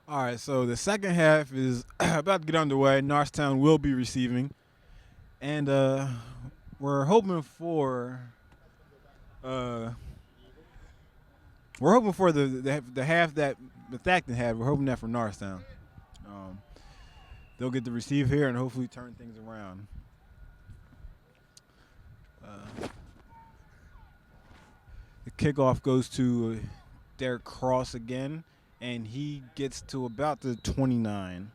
All right, so the second half is about to get underway. Norristown will be receiving, and we're hoping for uh, we're hoping for the half that Methacton had. We're hoping that for Norristown. Um, they'll get to receive here and hopefully turn things around. Uh, the kickoff goes to Derek Cross again, and he gets to about the 29.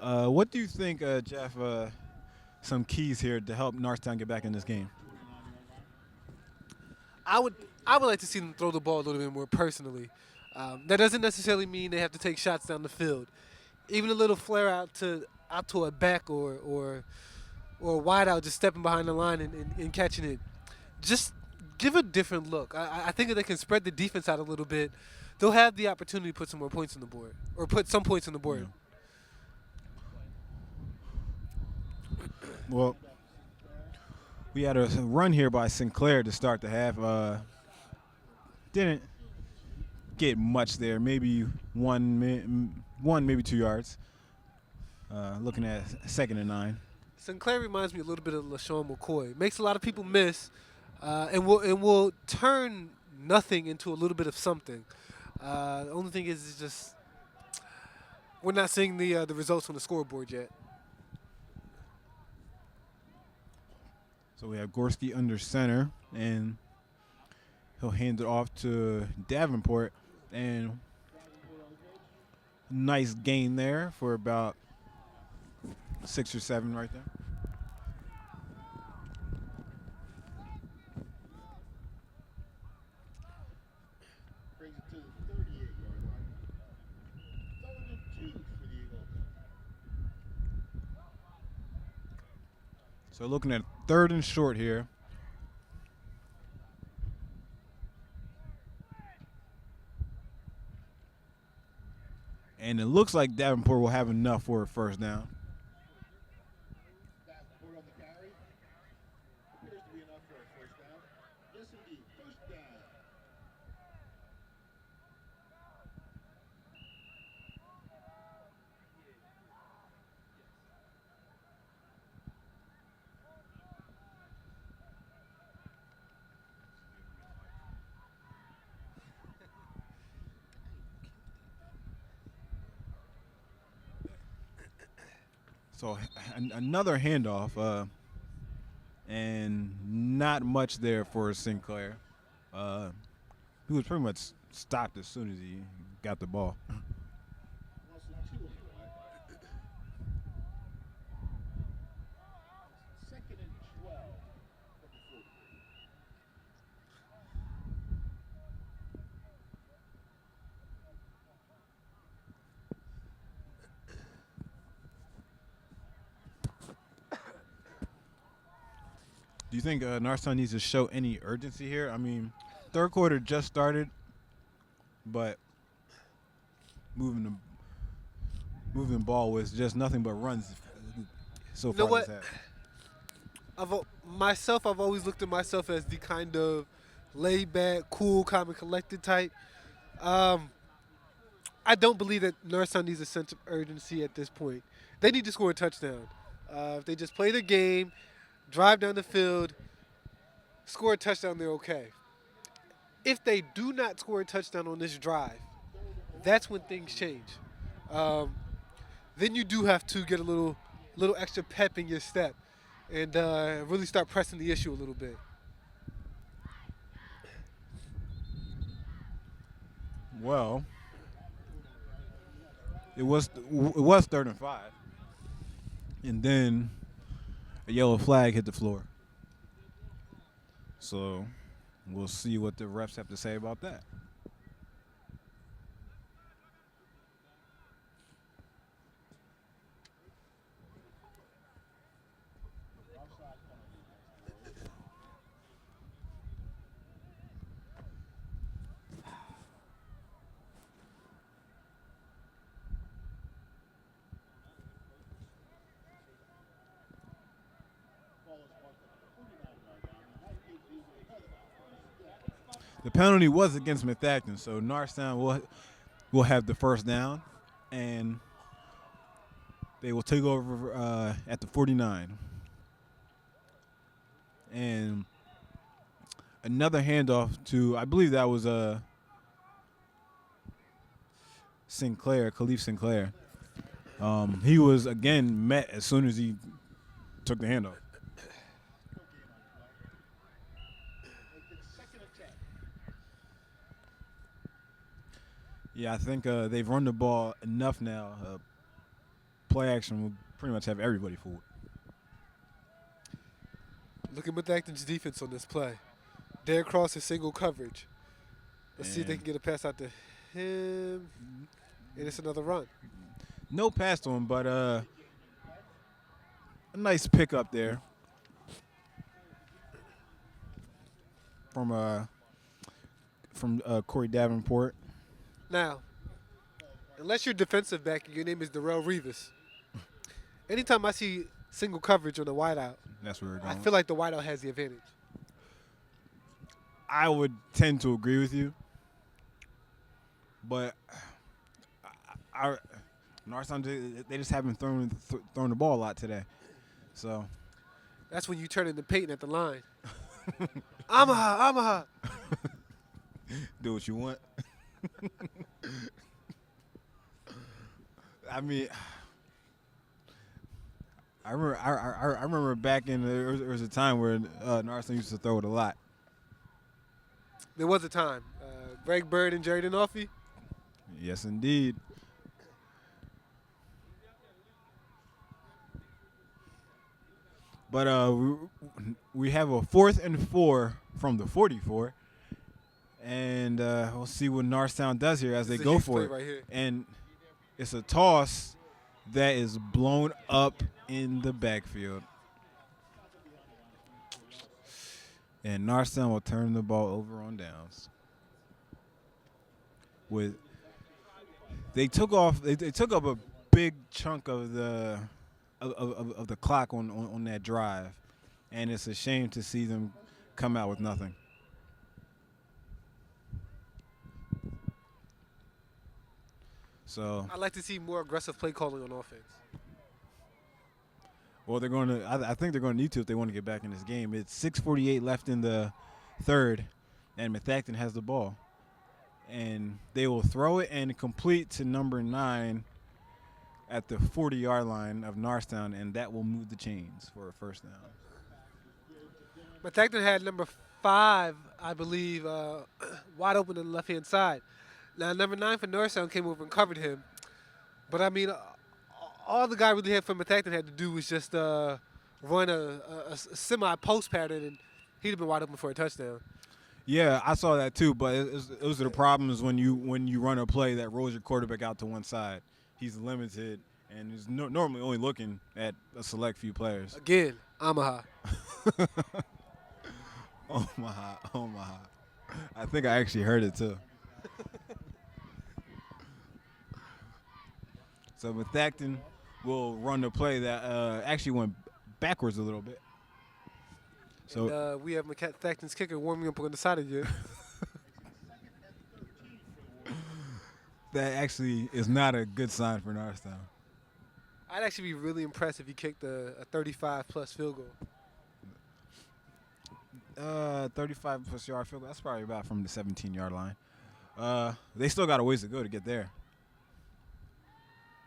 What do you think, Jeff? Some keys here to help Norristown get back in this game. I would I would like to see them throw the ball a little bit more personally. That doesn't necessarily mean they have to take shots down the field. Even a little flare out to a back or a wide out, just stepping behind the line and catching it. Just give a different look. I think if they can spread the defense out a little bit, they'll have the opportunity to put some more points on the board or put some points on the Yeah. board. Well, we had a run here by Sinclair to start the half. Didn't get much there. Maybe one, maybe 2 yards. Looking at 2nd and 9. Sinclair reminds me a little bit of LaShawn McCoy. Makes a lot of people miss, and will turn nothing into a little bit of something. The only thing is just we're not seeing the results on the scoreboard yet. So we have Gorski under center, and he'll hand it off to Davenport, and nice gain there for about 6 or 7 right there. So looking at 3rd and short here. And it looks like Davenport will have enough for a first down. So another handoff, and not much there for Sinclair. Uh, he was pretty much stopped as soon as he got the ball. Do you think Norristown needs to show any urgency here? I mean, third quarter just started, but moving the moving the ball was just nothing but runs so You know far this what? half. I've always looked at myself as the kind of laid back, cool, calm, and collected type. Um, I don't believe that Norristown needs a sense of urgency at this point. They need to score a touchdown. If they just play the game, drive down the field, score a touchdown, they're okay. If they do not score a touchdown on this drive, that's when things change. Um, then you do have to get a little extra pep in your step and really start pressing the issue a little bit. Well, it was 3rd and 5, and then a yellow flag hit the floor. So we'll see what the refs have to say about that. The penalty was against Methacton, so Norristown will have the first down, and they will take over at the 49. And another handoff to, I believe that was Sinclair, Khalif Sinclair. He was again met as soon as he took the handoff. Yeah, I think they've run the ball enough now. Play action will pretty much have everybody fooled. Look at Methacton's defense on this play. Derek Cross is single coverage. Let's see if they can get a pass out to him. And it's another run. No pass to him, but a nice pickup there from Corey Davenport. Now, unless you're defensive back and your name is Darrell Revis, anytime I see single coverage on the wideout, That's where we're I going. feel like the wideout has the advantage. I would tend to agree with you, but Norristown, they just haven't thrown the ball a lot today. So That's when you turn into Peyton at the line. Omaha. do what you want. I mean, I remember back in there was a time where Norristown used to throw it a lot. There was a time. Greg Bird and Jerry Denolfi. Yes, indeed. But we have a 4th and 4 from the 44, and we'll see what Norristown does here as they This is a go huge for play it. right here. And it's a toss that is blown up in the backfield. And Norristown will turn the ball over on downs. They took up a big chunk of the clock on that drive, and it's a shame to see them come out with nothing. So, I'd like to see more aggressive play calling on offense. well, they're going to. I think they're going to need to if they want to get back in this game. It's 6:48 left in the third, and Methacton has the ball, and they will throw it and complete to number 9 at the 40-yard line of Norristown, and that will move the chains for a first down. Methacton had number 5, I believe, wide open on the left-hand side. Now, number 9 for Norristown came over and covered him. But, I mean, all the guy really had for Methacton had to do was just run a semi-post pattern, and he'd have been wide open for a touchdown. Yeah, I saw that too, but those are the problems when you run a play that rolls your quarterback out to one side. He's limited, and he's normally only looking at a select few players. Again, Omaha. Omaha. I think I actually heard it too. So Methacton will run the play that actually went backwards a little bit. So And, we have Methacton's kicker warming up on the side of you. that actually is not a good sign for Norristown. I'd actually be really impressed if he kicked a 35-plus field goal. 35-plus yard field goal. That's probably about from the 17-yard line. They still got a ways to go to get there.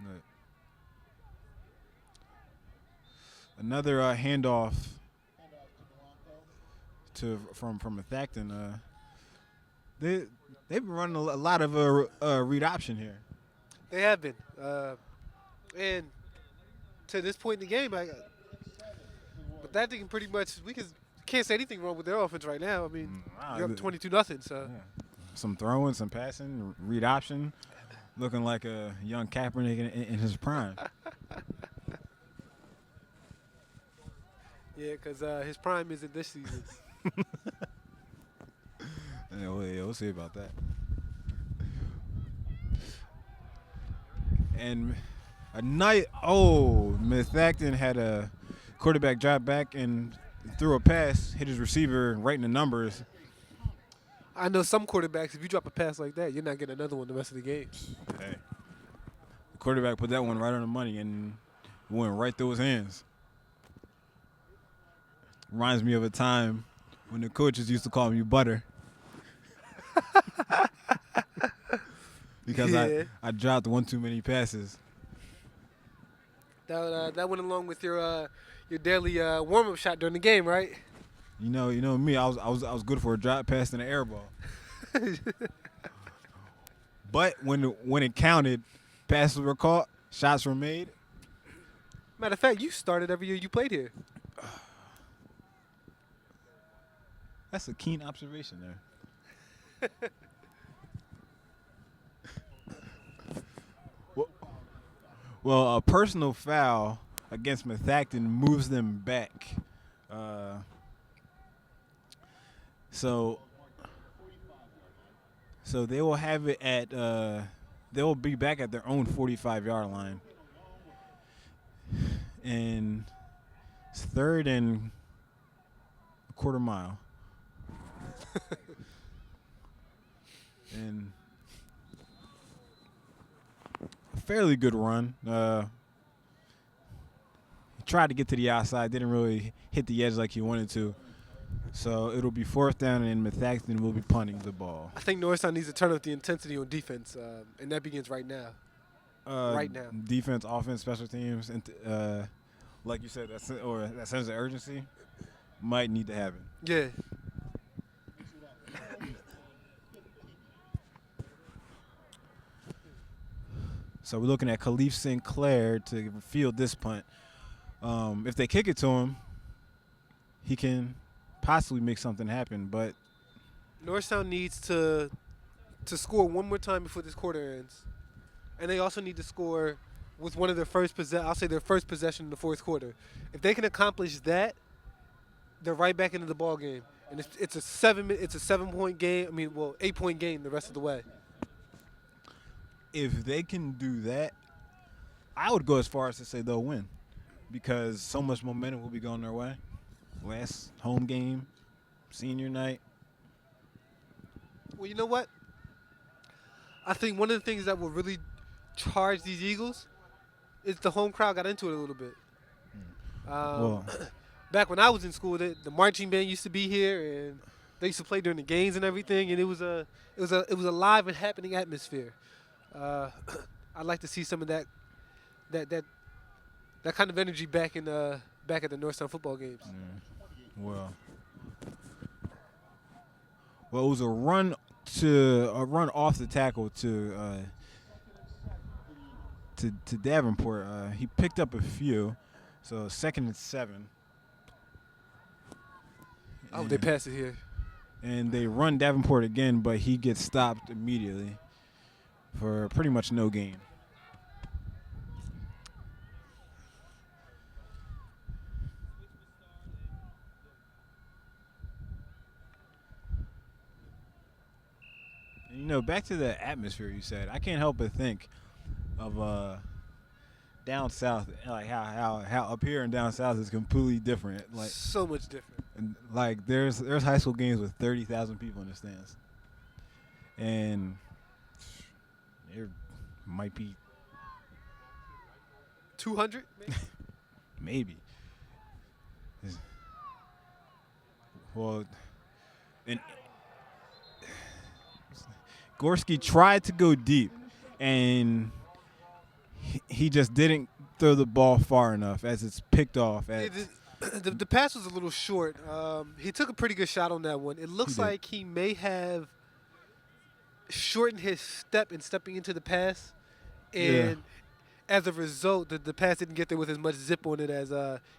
But another handoff from Methacton. They've been running a lot of read option here. They have been. And to this point in the game, but that thing pretty much, can't say anything wrong with their offense right now. I mean, you're up 22-0, so. Yeah. Some throwing, some passing, read option, looking like a young Kaepernick in his prime. Yeah, because his prime isn't this season. Yeah, we'll see about that. And Methacton had a quarterback drop back and threw a pass, hit his receiver right in the numbers. I know some quarterbacks, if you drop a pass like that, you're not getting another one the rest of the game. Hey, the quarterback put that one right on the money and it went right through his hands. Reminds me of a time when the coaches used to call me Butter. Because Yeah. I dropped one too many passes. That went along with your daily warm up shot during the game, right? You know me. I was good for a drop pass and an air ball. But when it counted, passes were caught, shots were made. Matter of fact, you started every year you played here. That's a keen observation there. Well, a personal foul against Methacton moves them back. So they will have it at they will be back at their own 45-yard line. And it's 3rd and a quarter mile. And a fairly good run. He tried to get to the outside, didn't really hit the edge like he wanted to. So it'll be 4th down, and Methacton will be punting the ball. I think Norristown needs to turn up the intensity on defense, and that begins right now. Right now. Defense, offense, special teams, and like you said, that sense of urgency might need to happen. Yeah. So we're looking at Khalif Sinclair to field this punt. If they kick it to him, he can possibly make something happen. But Norristown needs to score one more time before this quarter ends, and they also need to score with one of their first their first possession in the fourth quarter. If they can accomplish that, they're right back into the ball game, and it's a 7-point game. 8-point game the rest of the way. if they can do that, I would go as far as to say they'll win, because so much momentum will be going their way. Last home game, senior night. Well, you know what? I think one of the things that will really charge these Eagles is the home crowd got into it a little bit. Well, Back when I was in school, the marching band used to be here, and they used to play during the games and everything, and it was a live and happening atmosphere. I'd like to see some of that kind of energy back at the Norristown football games. well, it was a run off the tackle to Davenport. He picked up a few, so 2nd and 7. Oh, they passed it here. And they run Davenport again, but he gets stopped immediately for pretty much no gain. And, back to the atmosphere you said, I can't help but think of down south, like how up here and down south is completely different. Like So much different. And like there's high school games with 30,000 people in the stands, and there might be 200, maybe? maybe. Well, and Gorski tried to go deep, and he just didn't throw the ball far enough as it's picked off. The pass was a little short. He took a pretty good shot on that one. It looks like he may have shortened his step in stepping into the pass, and as a result, the pass didn't get there with as much zip on it as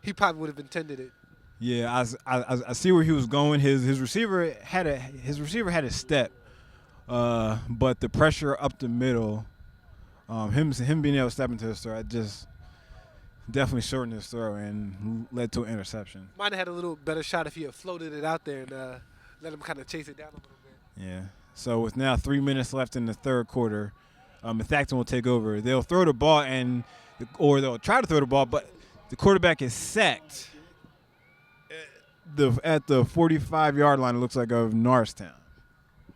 he probably would have intended it. Yeah, I see where he was going. His receiver had a step, but the pressure up the middle, him being able to step into his throw, just definitely shortened his throw and led to an interception. Might have had a little better shot if he had floated it out there and let him kind of chase it down a little bit. Yeah. So with now 3 minutes left in the third quarter, Methacton will take over. They'll throw the ball or they'll try to throw the ball, but the quarterback is sacked at the 45-yard line. It looks like of Norristown.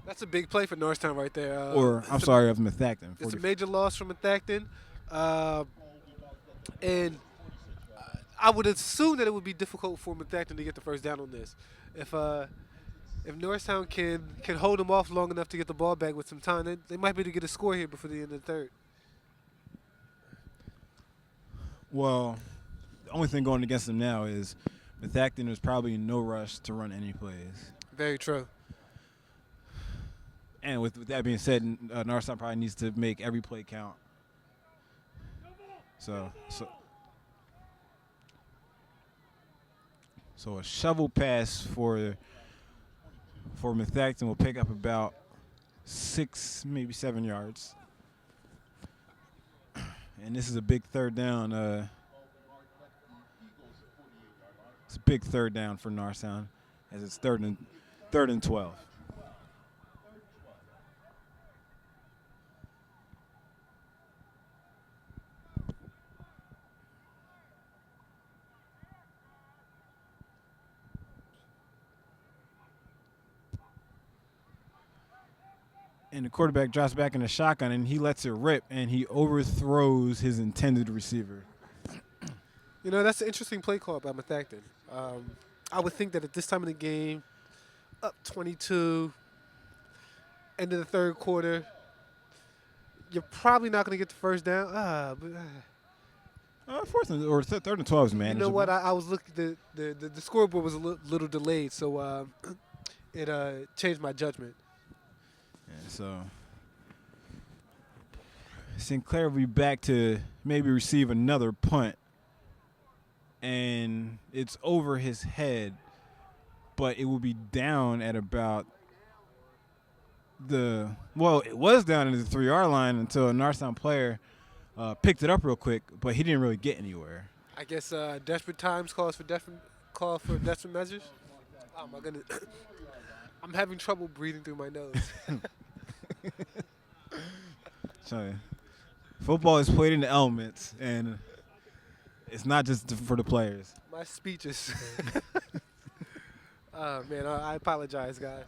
That's a big play for Norristown right there. Or I'm sorry, of Methacton. It's a 40. major loss from Methacton, and I would assume that it would be difficult for Methacton to get the first down on this. If Norristown can hold them off long enough to get the ball back with some time, they might be able to get a score here before the end of the third. Well, the only thing going against them now is Methacton is probably in no rush to run any plays. Very true. And with that being said, Norristown probably needs to make every play count. So a shovel pass for Methacton will pick up about 6, maybe 7 yards. And this is a big third down. It's a big third down for Norristown, as it's third and 12. And the quarterback drops back in the shotgun, and he lets it rip, and he overthrows his intended receiver. You know, that's an interesting play call by Methacton. I would think that at this time of the game, up 22, end of the third quarter, you're probably not going to get the first down. Third and 12 is You manageable. know what? I was looking. The scoreboard was a little delayed, so it changed my judgment. Yeah, so Sinclair will be back to maybe receive another punt, and it's over his head, but it will be down at about it was down at the 3-yard line until a Norristown player picked it up real quick, but he didn't really get anywhere. I guess desperate times call for desperate measures. Oh my goodness. I'm having trouble breathing through my nose. So, football is played in the elements, and it's not just for the players. My speech is. Oh man, I apologize, guys.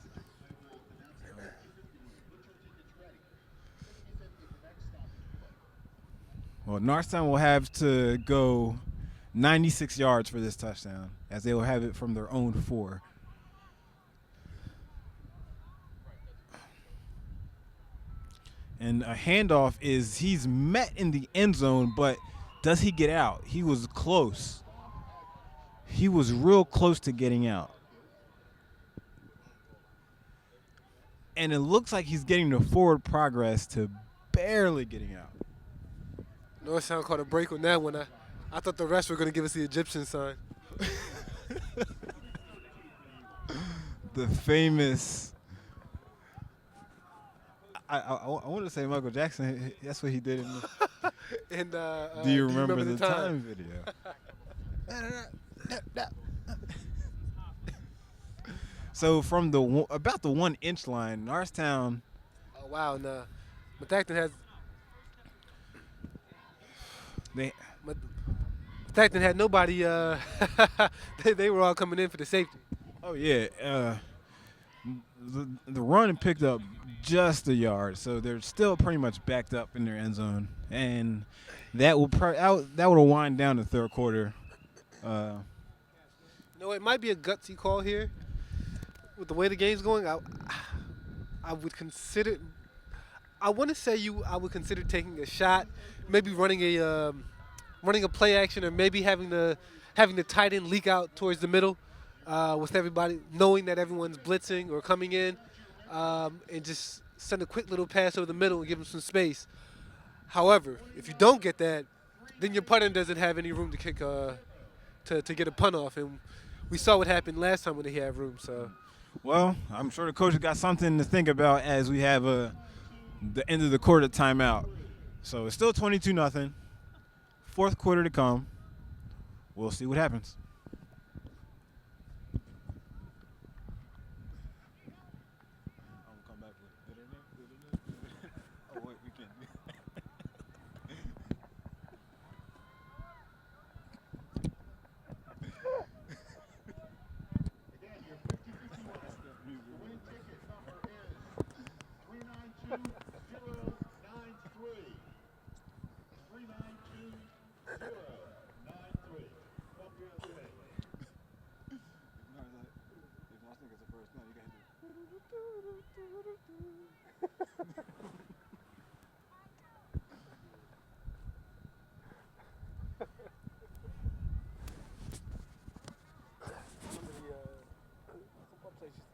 Well, Norristown will have to go 96 yards for this touchdown, as they will have it from their own 4. And a handoff he's met in the end zone, but does he get out? He was close. He was real close to getting out. And it looks like he's getting the forward progress to barely getting out. Norristown caught a break on that one. I thought the refs were going to give us the Egyptian sign. The famous. I want to say Michael Jackson. That's what he did in And Do you remember the time video? So from about the 1-inch line, Norristown. Oh wow, no. Methacton has. Methacton had nobody. They were all coming in for the safety. Oh yeah, the run picked up just a yard, so they're still pretty much backed up in their end zone, and that will wind down the third quarter. No, it might be a gutsy call here. With the way the game's going, I would consider. I want to say I would consider taking a shot, maybe running a play action, or maybe having the tight end leak out towards the middle, with everybody knowing that everyone's blitzing or coming in, and just send a quick little pass over the middle and give them some space. However, if you don't get that, then your punter doesn't have any room to kick to get a punt off, and we saw what happened last time when they had room. So. Well, I'm sure the coach has got something to think about as we have the end of the quarter timeout. So it's still 22-0. Fourth quarter to come. We'll see what happens.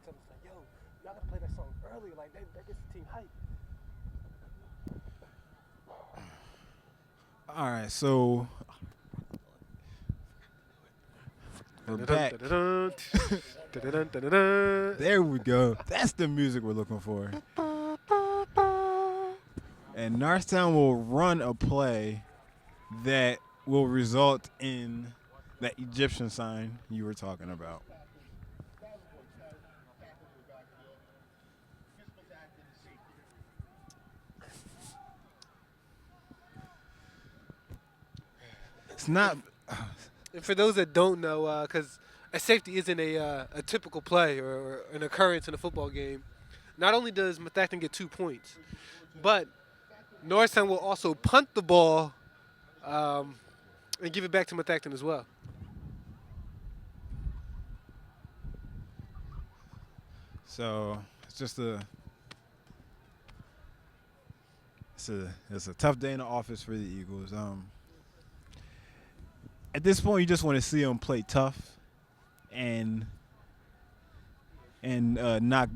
tell us like, yo, y'all gotta play that song early, like that gets the team hype. All right, so we're back. There we go. That's the music we're looking for. And Norristown will run a play that will result in that Egyptian sign you were talking about. It's not. And for those that don't know, because a safety isn't a typical play or an occurrence in a football game, not only does Methacton get 2 points, but Norristown will also punt the ball and give it back to Methacton as well. So it's just it's a tough day in the office for the Eagles. At this point, you just want to see them play tough and not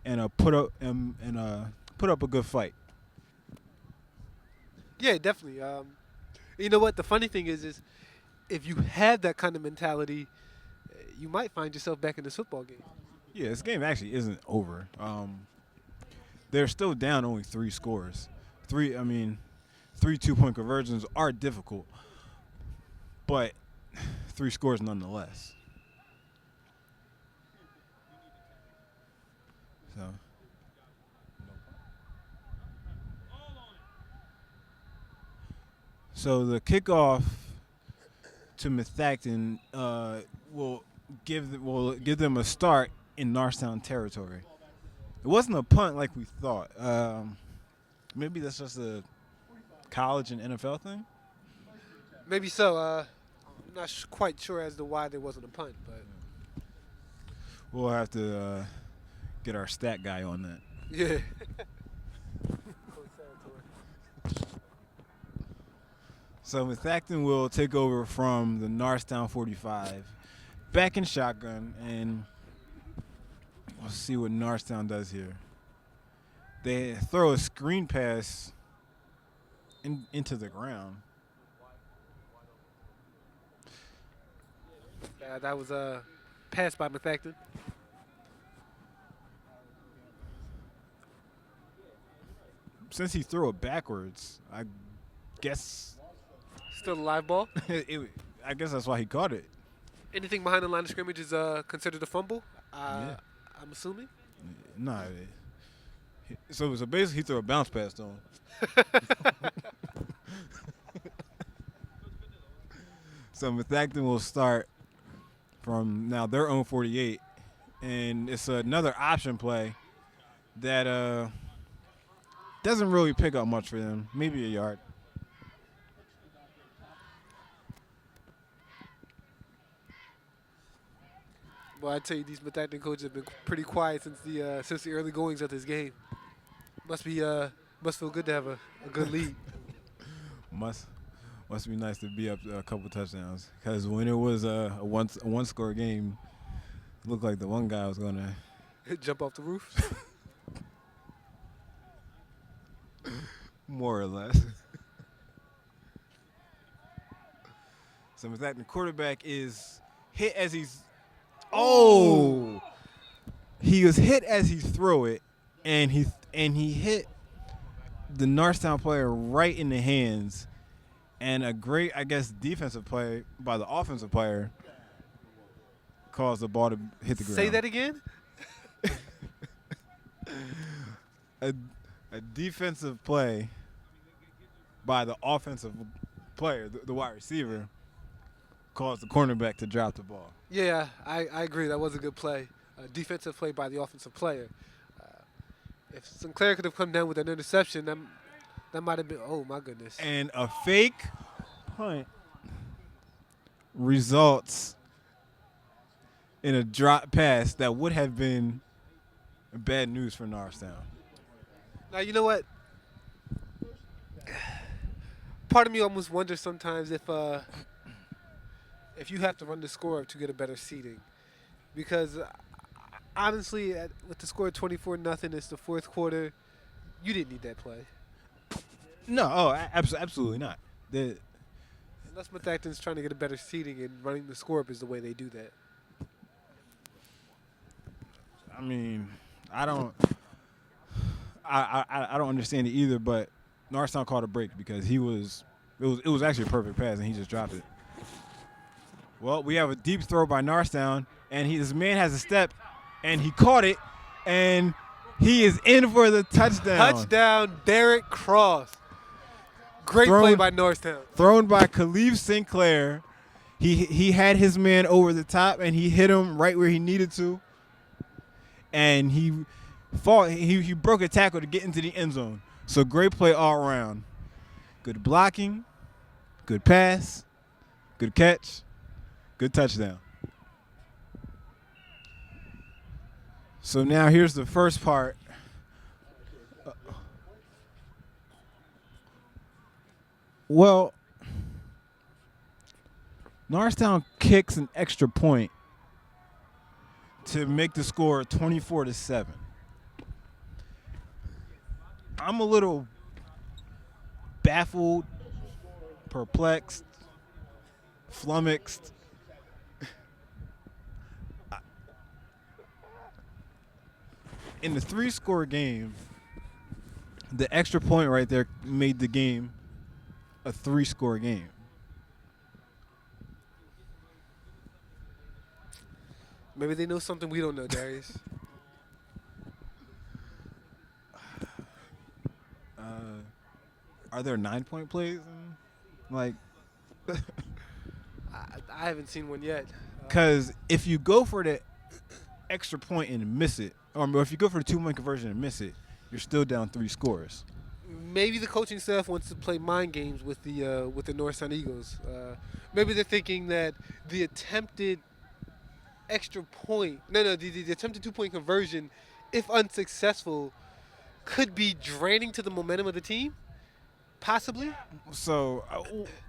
and put up a good fight. Yeah, definitely. You know what? The funny thing is if you have that kind of mentality, you might find yourself back in this football game. Yeah, this game actually isn't over. They're still down only 3 scores. 3 2-point conversions are difficult, but 3 scores nonetheless. So the kickoff to Methacton will give them a start in Norristown territory. It wasn't a punt like we thought. Maybe that's just a college and NFL thing. Maybe so. I'm not quite sure as to why there wasn't a punt, but We'll have to get our stat guy on that. yeah. So Methacton will take over from the Norristown 45, back in shotgun, and we'll see what Norristown does here. They throw a screen pass into the ground. That was a pass by Methacton. Since he threw it backwards, I guess Still a live ball. I guess that's why he caught it. Anything behind the line of scrimmage is considered a fumble. Yeah. I'm assuming. Nah. So basically he threw a bounce pass to him. So Methacton will start from now their own 48, and it's another option play that doesn't really pick up much for them, maybe a yard. Well, I tell you, these Methacton coaches have been pretty quiet since the early goings of this game. Must feel good to have a good lead. Must be nice to be up a couple touchdowns, because when it was a one score game, it looked like the one guy was gonna Jump off the roof. more or less. So Methacton quarterback is hit as he's he was hit as he threw it, and he hit the Norristown player right in the hands, and a great, I guess, defensive play by the offensive player caused the ball to hit the ground. Say that again. A defensive play by the offensive player, the wide receiver, caused the cornerback to drop the ball. Yeah, I agree. That was a good play. A defensive play by the offensive player. If Sinclair could have come down with an interception, that might have been, oh my goodness. And a fake punt results in a drop pass that would have been bad news for Norristown. Now, you know what? Part of me almost wonders sometimes if you have to run the score up to get a better seating. Because honestly, with the score 24-0, it's the fourth quarter. You didn't need that play. No, absolutely not. The, Unless Methacton's trying to get a better seating and running the score up is the way they do that. I mean, I don't, I don't understand it either. But Norristown called a break because it was actually a perfect pass and he just dropped it. Well, we have a deep throw by Norristown, and this man has a step, and he caught it, and he is in for the touchdown. Touchdown, Derek Cross. Great play by Norristown. Thrown by Khalif Sinclair. He had his man over the top, and he hit him right where he needed to. And he broke a tackle to get into the end zone. So great play all around. Good blocking, good pass, good catch, good touchdown. So now here's the first part. Well, Norristown kicks an extra point to make the score 24-7. I'm a little baffled, perplexed, flummoxed. In the 3-score game, the extra point right there made the game a 3-score game. Maybe they know something we don't know, Darius. Are there 9-point plays? Like, I haven't seen one yet. because if you go for the extra point and miss it, or if you go for the 2-point conversion and miss it, you're still down 3 scores. Maybe the coaching staff wants to play mind games with the Norristown Eagles. Maybe they're thinking that the attempted extra point, the attempted 2-point conversion, if unsuccessful, could be draining to the momentum of the team. Possibly. So,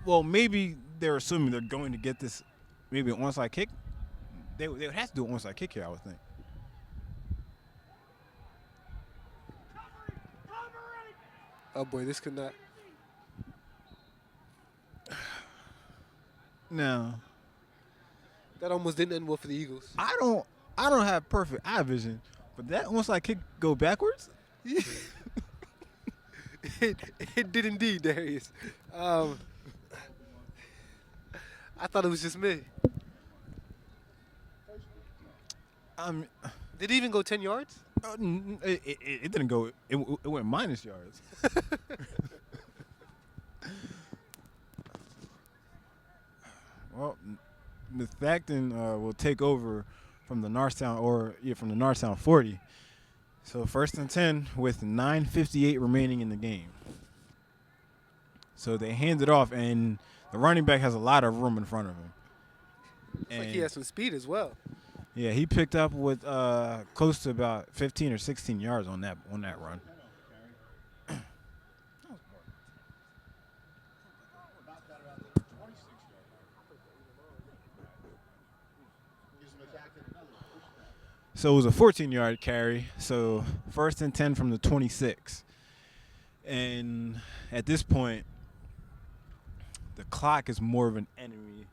well, maybe they're assuming they're going to get this, maybe an onside kick. They would have to do an onside kick here, I would think. Oh boy, this could not. No, That almost didn't end well for the Eagles. I don't have perfect eye vision, but that onside kick go backwards. It did indeed, Darius. I thought it was just me. Did it even go 10 yards? It didn't go. It went minus yards. Well, Methacton will take over from the Norristown from the Norristown 40. So 1st and 10 with 9:58 remaining in the game. So they hand it off, and the running back has a lot of room in front of him. Looks like he has some speed as well. Yeah, he picked up with close to about 15 or 16 yards on that run. So it was a 14-yard carry. So 1st and 10 from the 26. And at this point, the clock is more of an enemy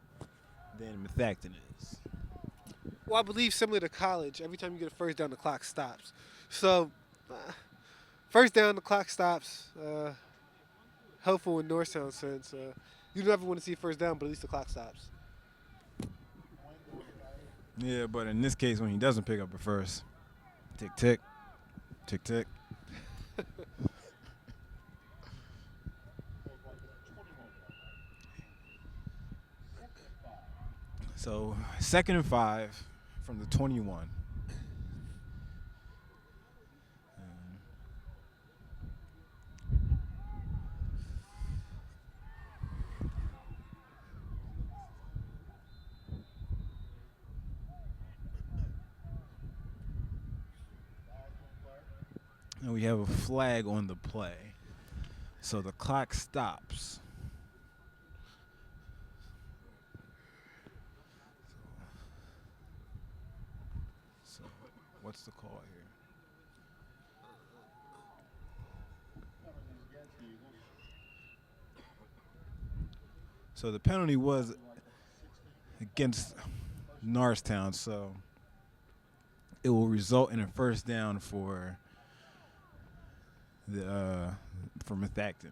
than Methacton is. Well, I believe similar to college, every time you get a first down, the clock stops. So, first down, the clock stops. Helpful in Norristown sense. You never want to see a first down, but at least the clock stops. Yeah, but in this case, when he doesn't pick up a first, tick, tick, tick, tick. So 2nd and 5 from the 21. And we have a flag on the play. So the clock stops. What's the call here? So the penalty was against Norristown, so it will result in a first down the for Methacton.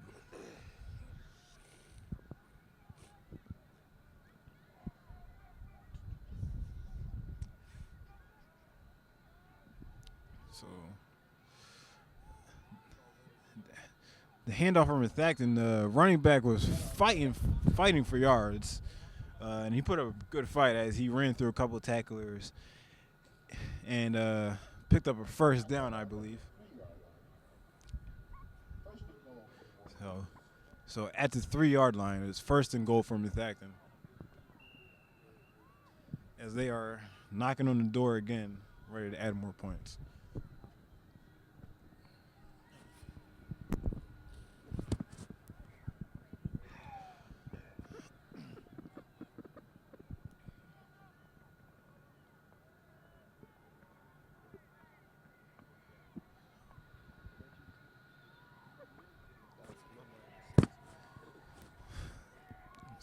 So the handoff from Methacton, the running back was fighting for yards, and he put up a good fight as he ran through a couple of tacklers and picked up a first down, I believe. So, so at the 3 yard line, it's first and goal for Methacton as they are knocking on the door again, ready to add more points.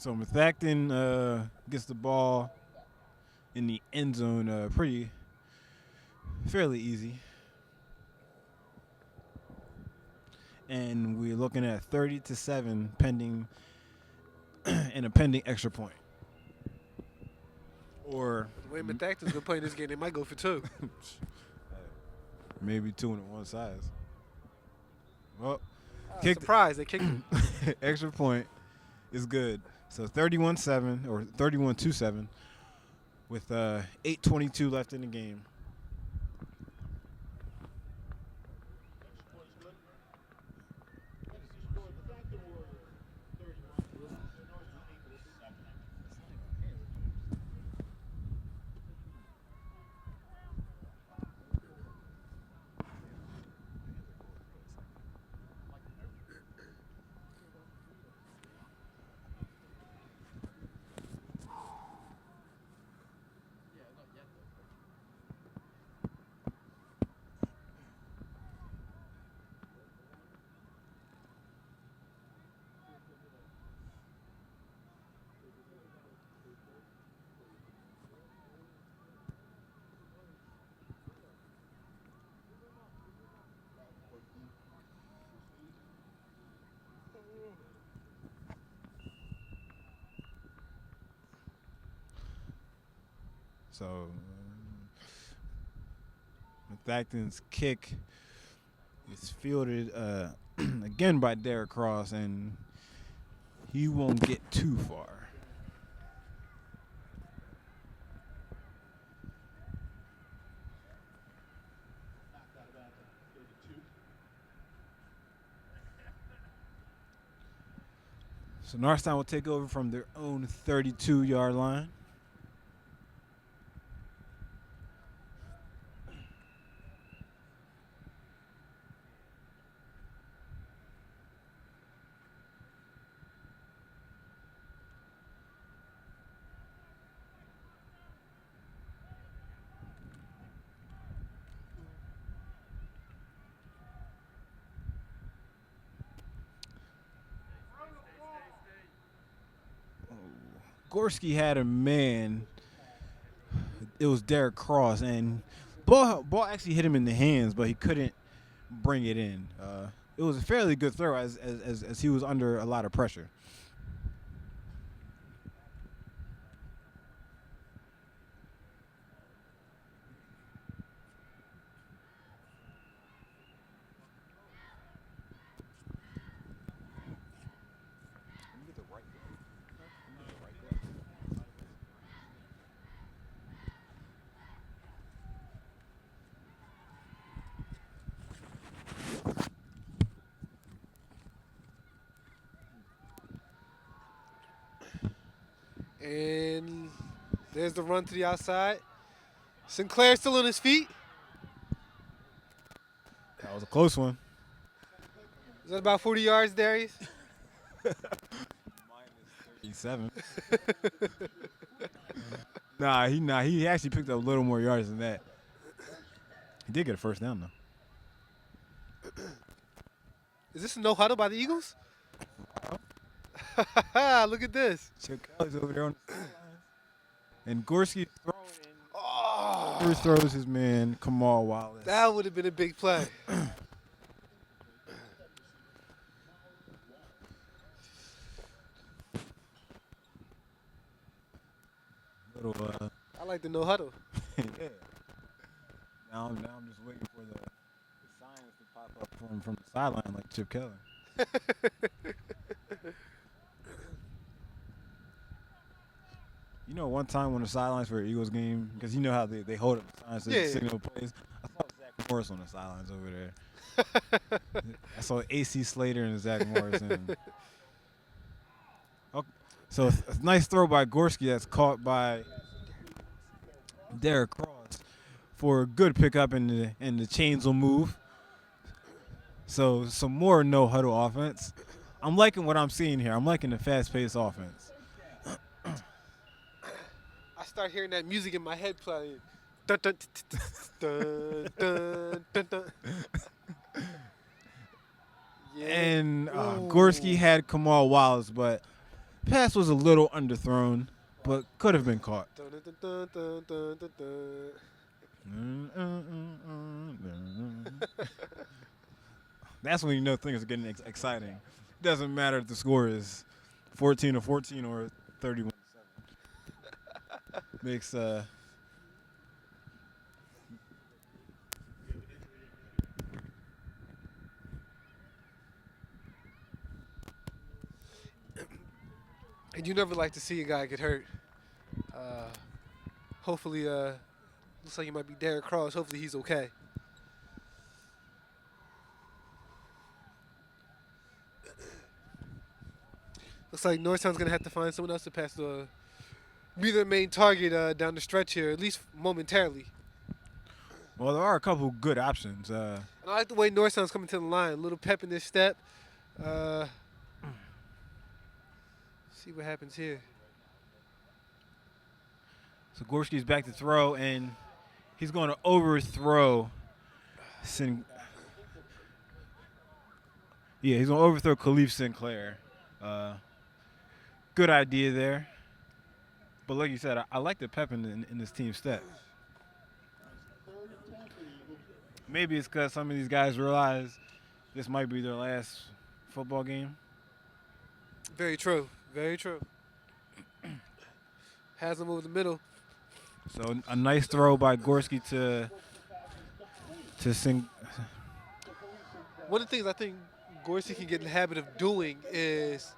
So Methacton gets the ball in the end zone pretty fairly easy. And we're looking at 30-7 pending and a pending extra point. Or The way Methacton's been playing this game, they might go for two. maybe two on one size. Well, Surprise, they kicked him. extra point is good. So 31-7 or 31-7 with 8:22 left in the game. So Methacton's kick is fielded again by Derek Cross, and he won't get too far. So Norristown will take over from their own 32-yard line. Gorski had a man. It was Derek Cross, and ball actually hit him in the hands, but he couldn't bring it in. It was a fairly good throw as he was under a lot of pressure. And there's the run to the outside. Sinclair still on his feet. That was a close one. Is that about 40 yards, Darius? 37. He actually picked up a little more yards than that. He did get a first down though. Is this a no huddle by the Eagles? Look at this. Chip Kelly's over there on the sideline. And Gorski Oh, throws his man Kamal Wallace. that would have been a big play. Little, I like the no huddle. yeah. Now I'm just waiting for the signs to pop up from the sideline like Chip Kelly. You know, one time when the sidelines for an Eagles game, because you know how they hold up the signs to Yeah. signal plays. I saw Zach Morris on the sidelines over there. I saw AC Slater and Zach Morris. And okay. So a nice throw by Gorski that's caught by Derek Cross for a good pickup, and the chains will move. So some more no huddle offense. I'm liking what I'm seeing here. I'm liking the fast-paced offense. I start hearing that music in my head playing. Dun, dun, dun, dun, dun, dun. Yeah. And Ooh. Gorski had Kamal Wallace, but pass was a little underthrown, but could have been caught. Dun, dun, dun, dun, dun, dun, dun. That's when you know things are getting exciting. Doesn't matter if the score is 14-14 or 31-7. Makes And you never like to see a guy get hurt. Hopefully, looks like he might be Derek Cross. Hopefully, he's okay. Looks like Norristown's gonna have to find someone else to pass be their main target down the stretch here, at least momentarily. well, there are a couple good options. And I like the way Norristown's coming to the line. A little pep in this step. See what happens here. So Gorski's back to throw, and he's going to overthrow. He's going to overthrow Khalif Sinclair. Good idea there. But like you said, I like the pep in this team step. Maybe it's because some of these guys realize this might be their last football game. Very true. Very true. Has him over the middle. So a nice throw by Gorski to Sing. One of the things I think Gorski can get in the habit of doing is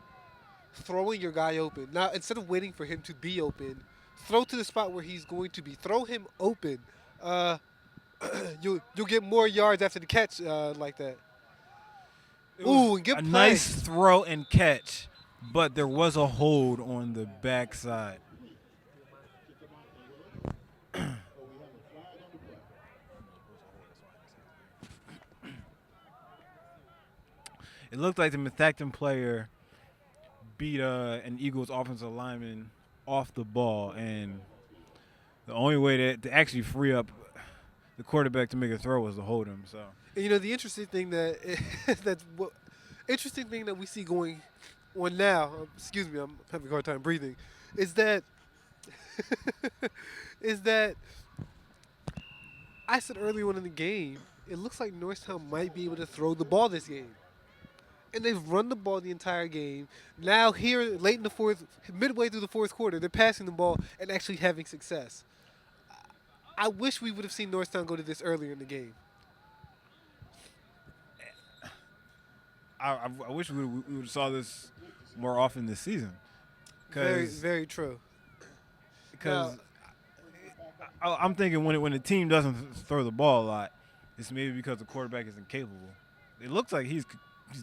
throwing your guy open. Now, instead of waiting for him to be open, throw to the spot where he's going to be. Throw him open. You'll get more yards after the catch like that. Ooh, and good A play. nice throw and catch, but there was a hold on the backside. It looked like the Methacton player beat an Eagles offensive lineman off the ball, and the only way to actually free up the quarterback to make a throw was to hold him. So And you know the interesting thing interesting thing that we see going on now. Excuse me, I'm having a hard time breathing. Is that I said earlier on in the game, it looks like Norristown might be able to throw the ball this game. And they've run the ball the entire game. Now here, late in the midway through the fourth quarter, they're passing the ball and actually having success. I wish we would have seen Norristown go to this earlier in the game. I wish we would have saw this more often this season. Very, very true. Because I'm thinking when the team doesn't throw the ball a lot, it's maybe because the quarterback is incapable. It looks like he's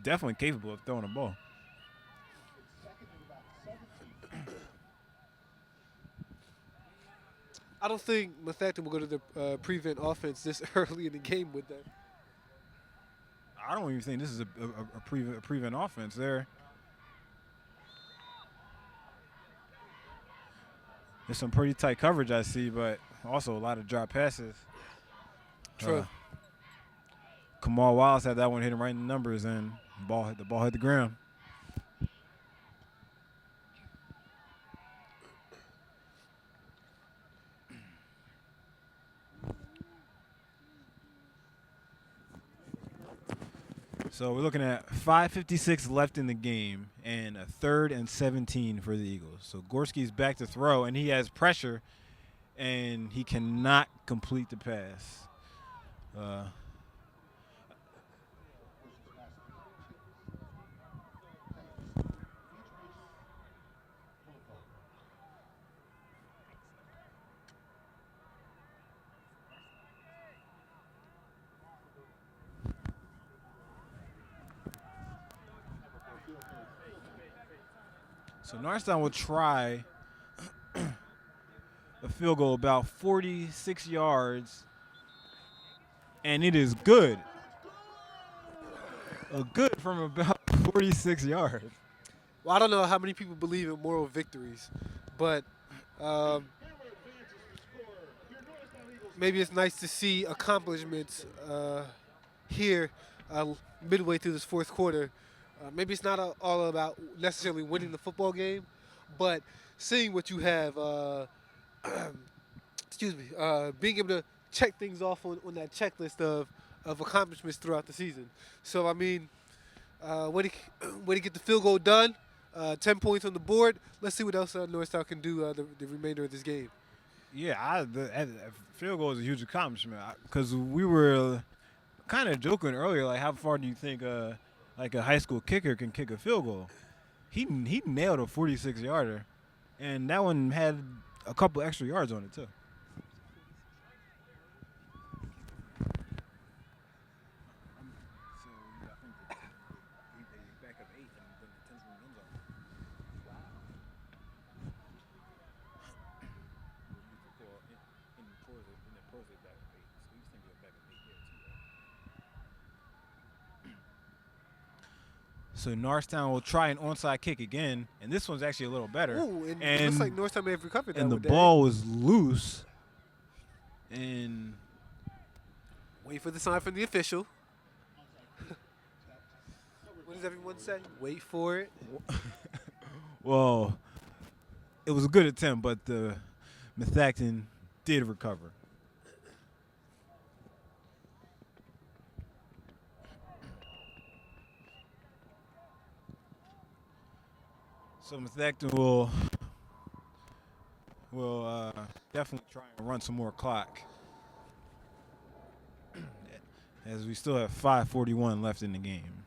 definitely capable of throwing a ball. I don't think Methacton will go to the prevent offense this early in the game with that. I don't even think this is a prevent offense there. There's some pretty tight coverage I see, but also a lot of drop passes. True. Kamal Wallace had that one hitting right in the numbers, and the ball hit the ground. So we're looking at 5:56 left in the game and a 3rd and 17 for the Eagles. So Gorski's back to throw, and he has pressure, and he cannot complete the pass. So Norristown will try a field goal about 46 yards, and it is good. A good from about 46 yards. Well, I don't know how many people believe in moral victories, but maybe it's nice to see accomplishments here midway through this fourth quarter. Maybe it's not all about necessarily winning the football game, but seeing what you have, being able to check things off on that checklist of accomplishments throughout the season. So, I mean, way to get the field goal done, 10 points on the board. Let's see what else Norristown can do the remainder of this game. Yeah, the field goal is a huge accomplishment because we were kind of joking earlier, like how far do you think like a high school kicker can kick a field goal? He nailed a 46-yarder, and that one had a couple extra yards on it too. So Norristown will try an onside kick again, and this one's actually a little better. Ooh, and it looks like Norristown may have recovered that and the one. ball was loose. And wait for the sign from the official. What does everyone say? Wait for it. well, it was a good attempt, but the Methacton did recover. So Methacton will definitely try and run some more clock, as we still have 5:41 left in the game.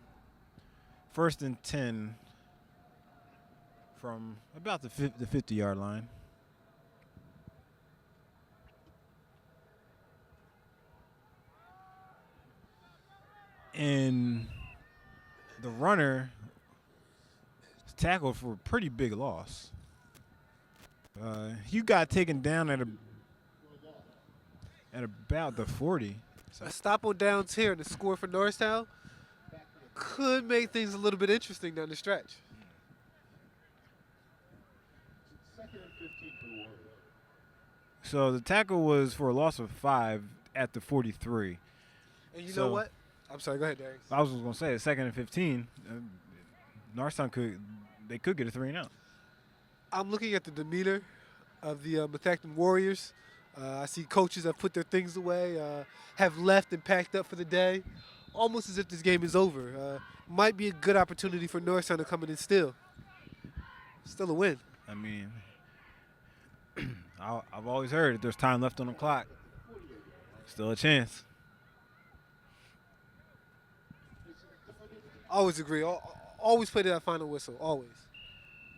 1st and 10 from about the 50-yard line. And the runner tackled for a pretty big loss. He got taken down at about the 40. So. A stop on downs here and a score for Norristown could make things a little bit interesting down the stretch. So the tackle was for a loss of 5 at the 43. And you know what? I'm sorry. Go ahead, Darius. I was just gonna say, 2nd and 15. Norristown could get a 3-and-out. I'm looking at the demeanor of the Methacton Warriors. I see coaches have put their things away, have left and packed up for the day, almost as if this game is over. Might be a good opportunity for Norristown to come in and still a win. I mean, I've always heard if there's time left on the clock, still a chance. Always agree. Always play to that final whistle. Always.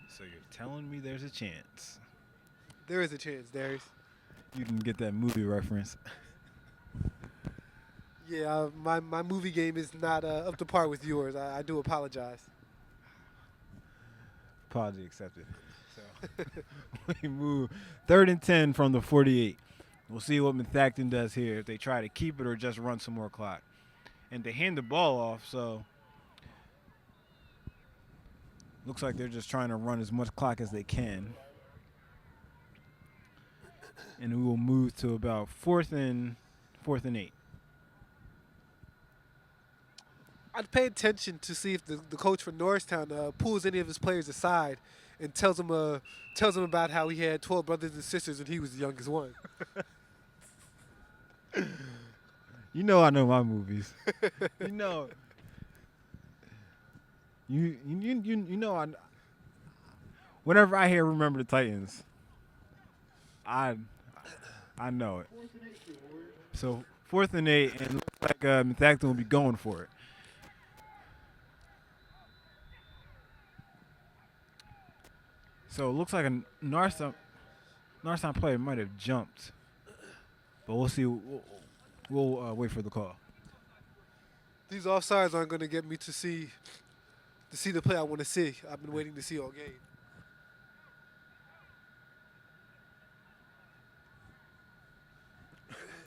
So you're telling me there's a chance? There is a chance, Darius. You didn't get that movie reference. Yeah, my movie game is not up to par with yours. I do apologize. Apology accepted. So we move 3rd and 10 from the 48. We'll see what Methacton does here, if they try to keep it or just run some more clock. And they hand the ball off, so looks like they're just trying to run as much clock as they can. And we will move to about 4th and 8. I'd pay attention to see if the coach for Norristown pulls any of his players aside and tells them about how he had 12 brothers and sisters and he was the youngest one. You know I know my movies. you know. You know whenever I hear Remember the Titans, I know it. So 4th and 8, and it looks like Methacton will be going for it. So it looks like a Norristown player might have jumped, but we'll see. We'll wait for the call. These offsides aren't going to get me to see the play I want to see. I've been waiting to see all game.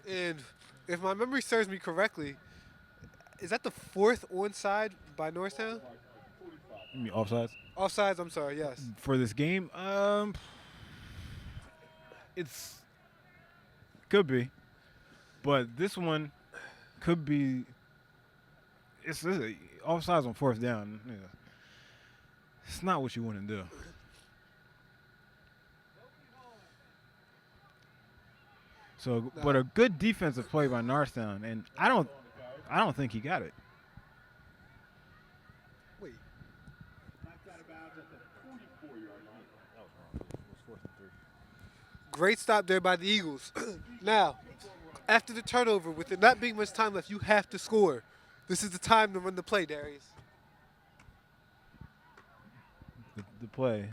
And if my memory serves me correctly, is that the 4th onside by Norristown? You mean offsides? Offsides, I'm sorry, yes. For this game, it's could be, but this one could be. It's offsides on 4th down. Yeah. It's not what you want to do. So, but a good defensive play by Norristown, and I don't think he got it. Wait. Great stop there by the Eagles. Now, after the turnover, with there not being much time left, you have to score. This is the time to run the play, Darius. The play.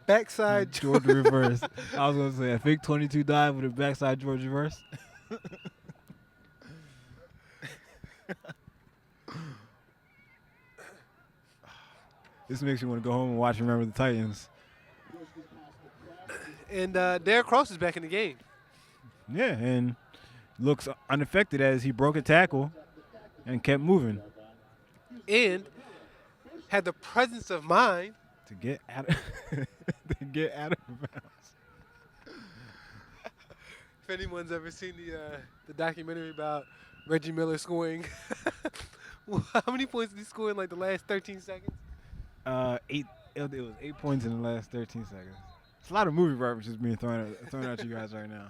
Backside George reverse. I was gonna say a fake 22 dive with a backside George reverse. This makes me want to go home and watch Remember the Titans. And Derek Cross is back in the game. Yeah, and looks unaffected as he broke a tackle and kept moving And had the presence of mind to get out of to get out of bounds. if anyone's ever seen the documentary about Reggie Miller scoring, how many points did he score in like the last 13 seconds? 8. It was 8 points in the last 13 seconds. It's a lot of movie references being thrown at you guys right now.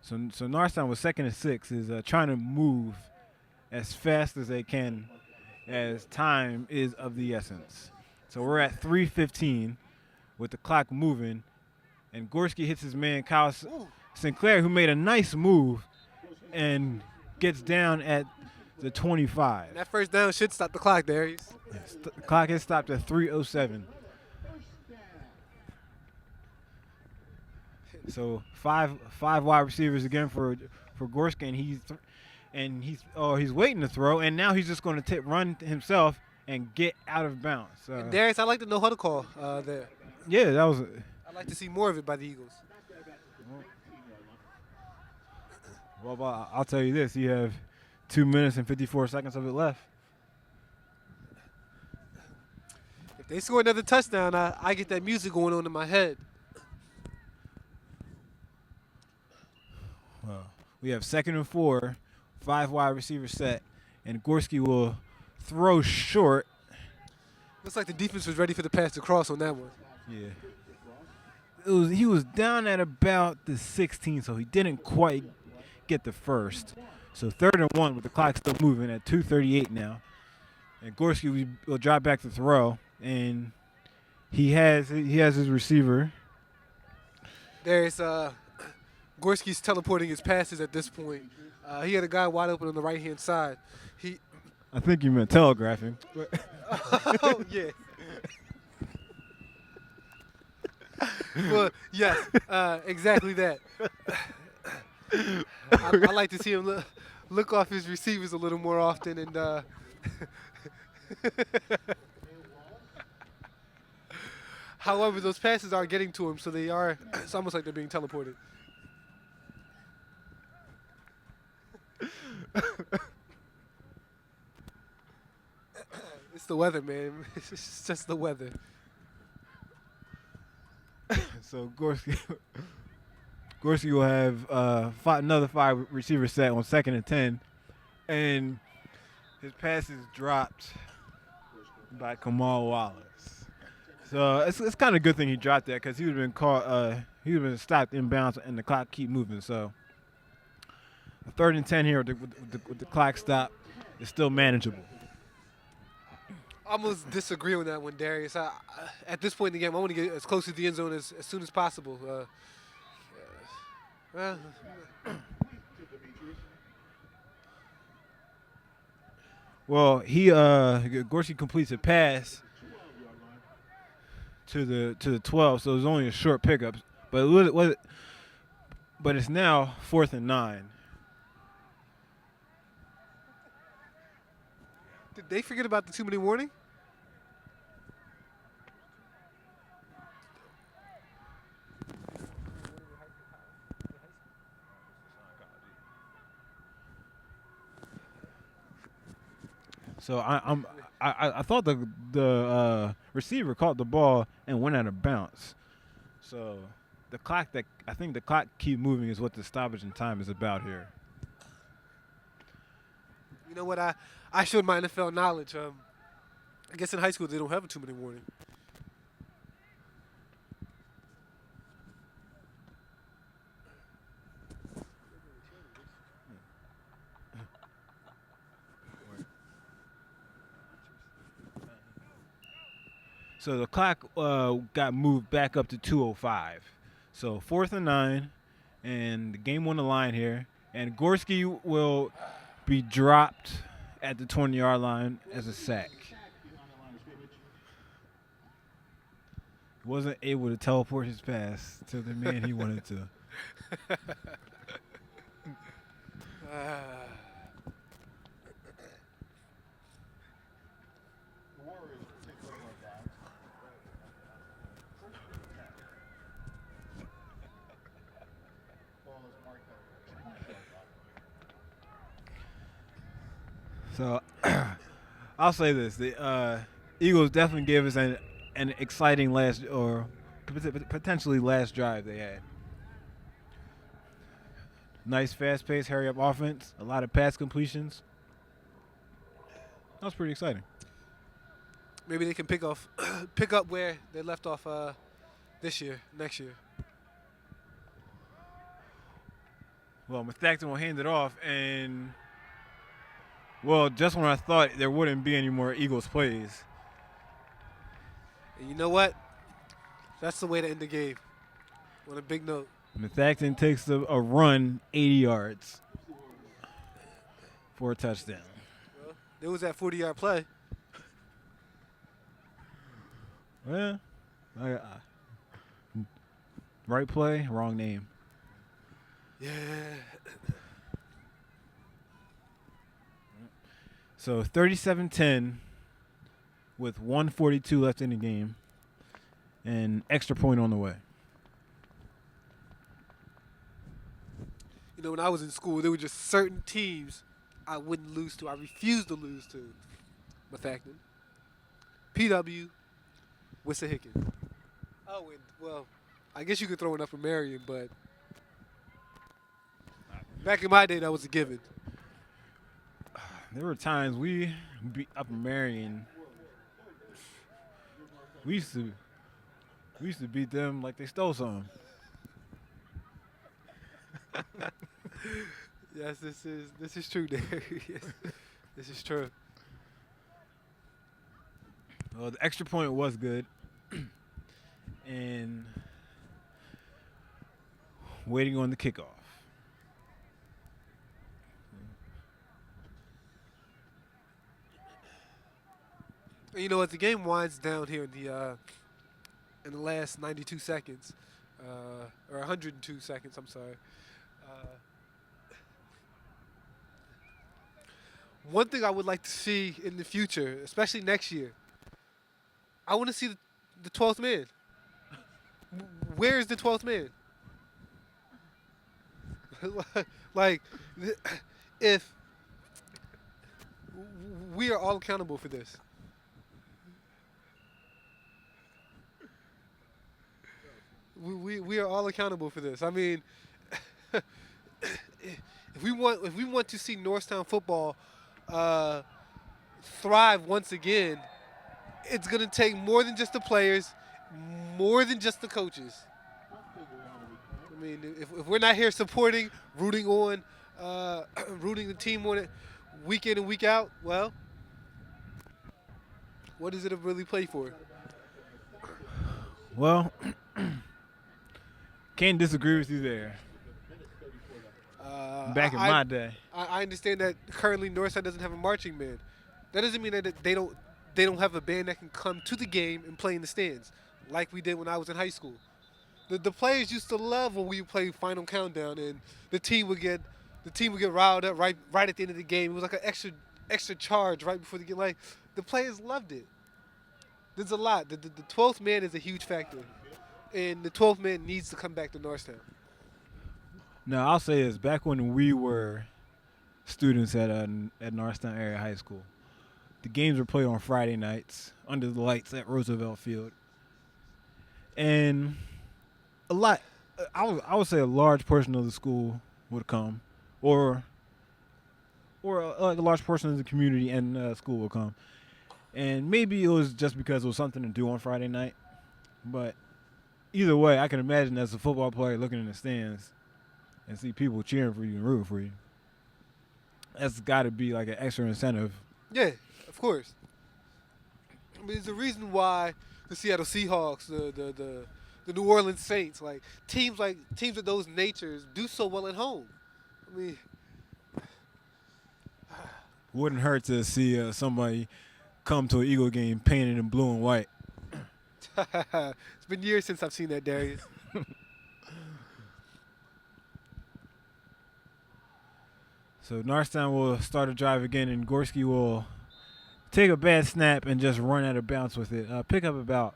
So Norristown with 2nd and 6 is trying to move as fast as they can, as time is of the essence. So we're at 3:15 with the clock moving, and Gorski hits his man Kyle Sinclair, who made a nice move and gets down at the 25. And that first down should stop the clock, Darius. The clock has stopped at 3:07. So five wide receivers again for Gorski, and he's waiting to throw, and now he's just going to run himself and get out of bounds. And Darius, I'd like to know how to call there. Yeah, that was. I'd like to see more of it by the Eagles. Well, I'll tell you this: you have 2 minutes and 54 seconds of it left. If they score another touchdown, I get that music going on in my head. We have 2nd and 4, 5 wide receivers set, and Gorski will throw short. Looks like the defense was ready for the pass to cross on that one. Yeah. He was down at about the 16, so he didn't quite get the first. So 3rd and 1 with the clock still moving at 2:38 now. And Gorski will drop back to throw, and he has his receiver. There's Gorski's teleporting his passes at this point. He had a guy wide open on the right-hand side. I think you meant telegraphing. Oh, yeah. Well, yes, exactly that. I like to see him look off his receivers a little more often, and however, those passes are getting to him, so it's almost like they're being teleported. It's the weather, man. It's just the weather. So Gorski will have another 5 receiver set on 2nd and 10, and his pass is dropped by Kamal Wallace. So it's kind of a good thing he dropped that because he would have been caught. He would have been stopped inbounds, and the clock keep moving. So a 3rd and 10 here with the clock stop is still manageable. I almost disagree on that one, Darius. At this point in the game, I want to get as close to the end zone as soon as possible. Well, Well, Gorski completes a pass to the 12, so it was only a short pickup. But but it's now 4th and 9. did they forget about the 2-minute warning? So I thought the receiver caught the ball and went out of bounds. So I think the clock keep moving is what the stoppage in time is about here. You know what? I showed my NFL knowledge. I guess in high school they don't have a 2-minute warning. So the clock got moved back up to 2:05. So 4th and 9, and the game on the line here. And Gorski will be dropped at the 20-yard line as a sack. He wasn't able to teleport his pass to the man he wanted to. So I'll say this: the Eagles definitely gave us an exciting last or potentially last drive they had. Nice fast-paced, hurry-up offense. A lot of pass completions. That was pretty exciting. Maybe they can pick up where they left off next year. Well, Methacton will hand it off, and just when I thought there wouldn't be any more Eagles plays. And you know what? That's the way to end the game. On a big note. Methacton takes a run 80 yards for a touchdown. Well, there was that 40-yard play. Well, right play, wrong name. Yeah. So 37-10 with 1:42 left in the game, and extra point on the way. You know, when I was in school, there were just certain teams I wouldn't lose to. I refused to lose to. Methacton, PW, Wissahickon. Oh, and, well, I guess you could throw in Upper Marion, but back in my day, that was a given. There were times we beat Upper Marion. We used to beat them like they stole something. Yes, this is true, Darius. Yes, this is true. Well, the extra point was good, and waiting on the kickoff. And you know, as the game winds down here in the last 92 seconds, or 102 seconds, I'm sorry. One thing I would like to see in the future, especially next year, I want to see the 12th man. Where is the 12th man? Like, if we are all accountable for this. we are all accountable for this. I mean, if we want to see Norristown football uh, thrive once again, it's gonna take more than just the players, more than just the coaches. I mean, if we're not here supporting, rooting on, rooting the team on it, week in and week out, well, what does it really play for? Well, can't disagree with you there. Back in my day. I understand that currently Northside doesn't have a marching band. That doesn't mean that they don't have a band that can come to the game and play in the stands, like we did when I was in high school. The players used to love when we played Final Countdown and the team would get riled up right at the end of the game. It was like an extra charge right before the game. Like the players loved it. There's a lot. The 12th man is a huge factor, and the 12th man needs to come back to Norristown. Now I'll say this: back when we were students at Norristown Area High School, the games were played on Friday nights under the lights at Roosevelt Field, and a lot. I would say a large portion of the school would come, or like a large portion of the community and school would come, and maybe it was just because it was something to do on Friday night, but either way, I can imagine as a football player looking in the stands and see people cheering for you and rooting for you. That's got to be like an extra incentive. Yeah, of course. I mean, there's a reason why the Seattle Seahawks, the New Orleans Saints, teams of those natures do so well at home. I mean, Wouldn't hurt to see somebody come to an Eagle game painted in blue and white. it's been years since I've seen that, Darius. So Norristown will start a drive again, and Gorski will take a bad snap and just run out of bounds with it. Pick up about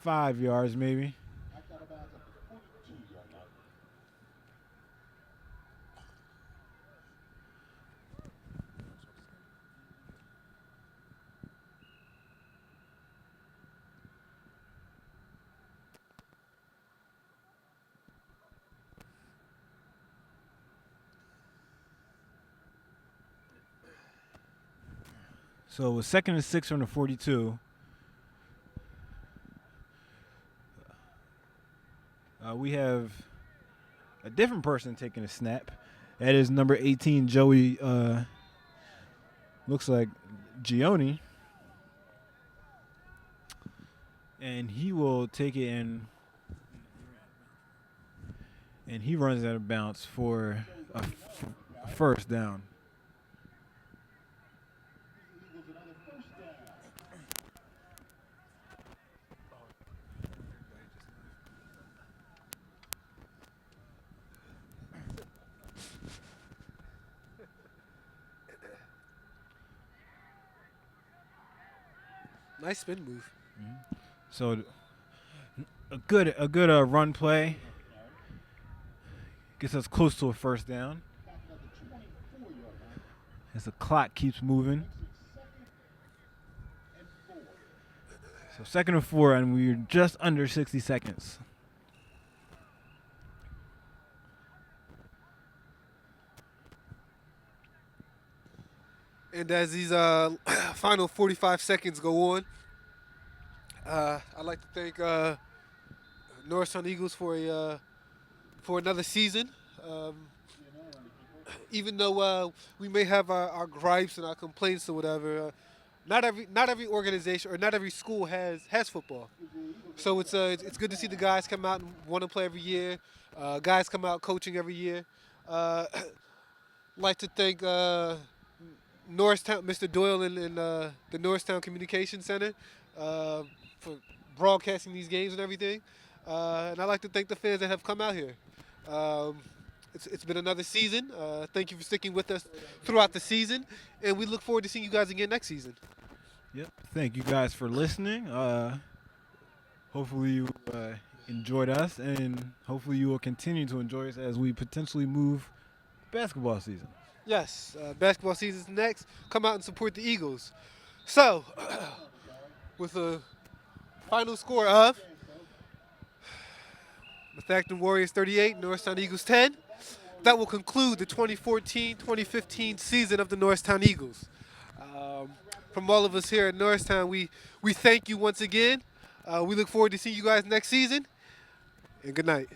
5 yards, maybe. So it was 2nd and 6 from the 42. We have a different person taking a snap. That is number 18, Joey. Looks like Gioni. And he will take it and he runs out of bounds for a first down. Nice spin move. So a good run play gets us close to a first down as the clock keeps moving. So 2nd and 4, and we're just under 60 seconds. And as these final 45 seconds go on, I'd like to thank Norristown Eagles for another season. Even though we may have our gripes and our complaints or whatever, not every organization or not every school has football. So it's good to see the guys come out and want to play every year. Guys come out coaching every year. Like to thank Norristown, Mr. Doyle and the Norristown Communication Center for broadcasting these games and everything. And I'd like to thank the fans that have come out here. It's been another season. Thank you for sticking with us throughout the season, and we look forward to seeing you guys again next season. Yep. Thank you guys for listening. Hopefully you enjoyed us, and hopefully you will continue to enjoy us as we potentially move basketball season. Yes, basketball season's next. Come out and support the Eagles. So, with a final score of Methacton Warriors 38, Norristown Eagles 10. That will conclude the 2014-2015 season of the Norristown Eagles. Um, from all of us here at Norristown, we thank you once again. We look forward to seeing you guys next season. And good night.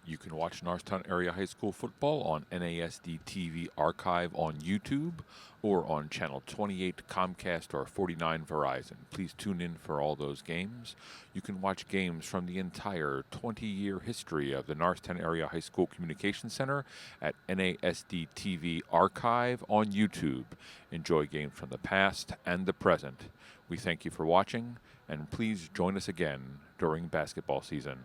You can watch Norristown Area High School football on NASD TV Archive on YouTube or on Channel 28 Comcast or 49 Verizon. Please tune in for all those games. You can watch games from the entire 20-year history of the Norristown Area High School Communication Center at NASD TV Archive on YouTube. Enjoy games from the past and the present. We thank you for watching, and please join us again during basketball season.